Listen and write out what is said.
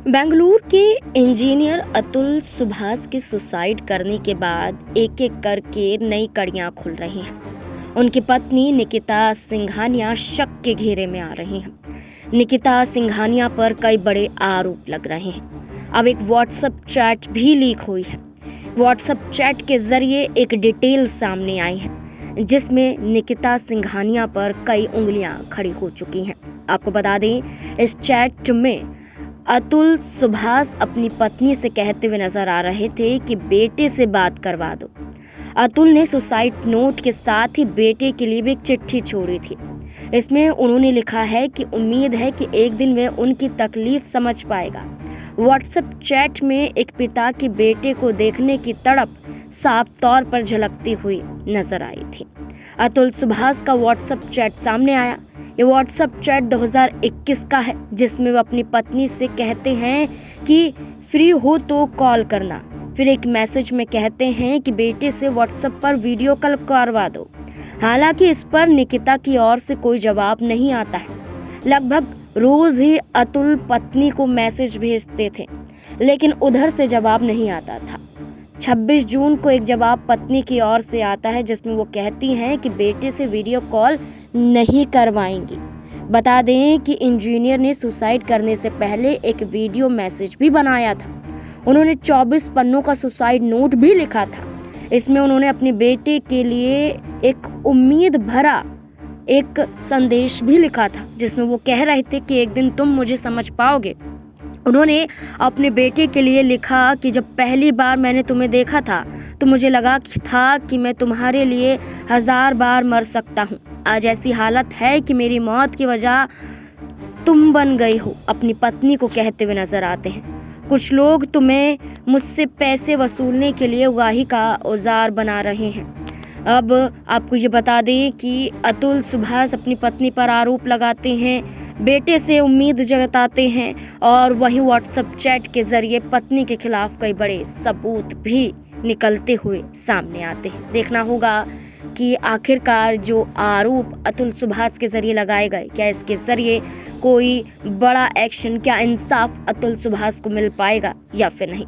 बेंगलुरु के इंजीनियर अतुल सुभाष के सुसाइड करने के बाद एक एक करके नई कड़ियां खुल रही हैं। उनकी पत्नी निकिता सिंघानिया शक के घेरे में आ रही हैं। निकिता सिंघानिया पर कई बड़े आरोप लग रहे हैं। अब एक व्हाट्सएप चैट भी लीक हुई है। व्हाट्सएप चैट के जरिए एक डिटेल सामने आई है जिसमें निकिता सिंघानिया पर कई उंगलियां खड़ी हो चुकी हैं। आपको बता दें, इस चैट में अतुल सुभाष अपनी पत्नी से कहते हुए नजर आ रहे थे कि बेटे से बात करवा दो। अतुल ने सुसाइड नोट के साथ ही बेटे के लिए भी एक चिट्ठी छोड़ी थी। इसमें उन्होंने लिखा है कि उम्मीद है कि एक दिन वह उनकी तकलीफ समझ पाएगा। व्हाट्सएप चैट में एक पिता के बेटे को देखने की तड़प साफ तौर पर झलकती हुई नजर आई थी। अतुल सुभाष का व्हाट्सएप चैट सामने आया। ये व्हाट्सएप चैट 2021 का है जिसमें वो अपनी पत्नी से कहते हैं कि फ्री हो तो कॉल करना। फिर एक मैसेज में कहते हैं कि बेटे से व्हाट्सएप पर वीडियो कॉल करवा दो। हालांकि इस पर निकिता की ओर से कोई जवाब नहीं आता है। लगभग रोज ही अतुल पत्नी को मैसेज भेजते थे लेकिन उधर से जवाब नहीं आता था। 26 जून को एक जवाब पत्नी की ओर से आता है जिसमें वो कहती हैं कि बेटे से वीडियो कॉल नहीं करवाएंगी। बता दें कि इंजीनियर ने सुसाइड करने से पहले एक वीडियो मैसेज भी बनाया था। उन्होंने 24 पन्नों का सुसाइड नोट भी लिखा था। इसमें उन्होंने अपने बेटे के लिए एक उम्मीद भरा एक संदेश भी लिखा था जिसमें वो कह रहे थे कि एक दिन तुम मुझे समझ पाओगे। उन्होंने अपने बेटे के लिए लिखा कि जब पहली बार मैंने तुम्हें देखा था तो मुझे लगा था कि मैं तुम्हारे लिए 1000 बार मर सकता हूँ। आज ऐसी हालत है कि मेरी मौत की वजह तुम बन गई हो। अपनी पत्नी को कहते हुए नजर आते हैं। कुछ लोग तुम्हें मुझसे पैसे वसूलने के लिए उगाही का औजार बना रहे हैं। अब आपको ये बता दें कि अतुल सुभाष अपनी पत्नी पर आरोप लगाते हैं, बेटे से उम्मीद जताते हैं और वहीं व्हाट्सएप चैट के जरिए पत्नी के खिलाफ कई बड़े सबूत भी निकलते हुए सामने आते हैं। देखना होगा कि आखिरकार जो आरोप अतुल सुभाष के जरिए लगाए गए, क्या इसके जरिए कोई बड़ा एक्शन, क्या इंसाफ अतुल सुभाष को मिल पाएगा या फिर नहीं।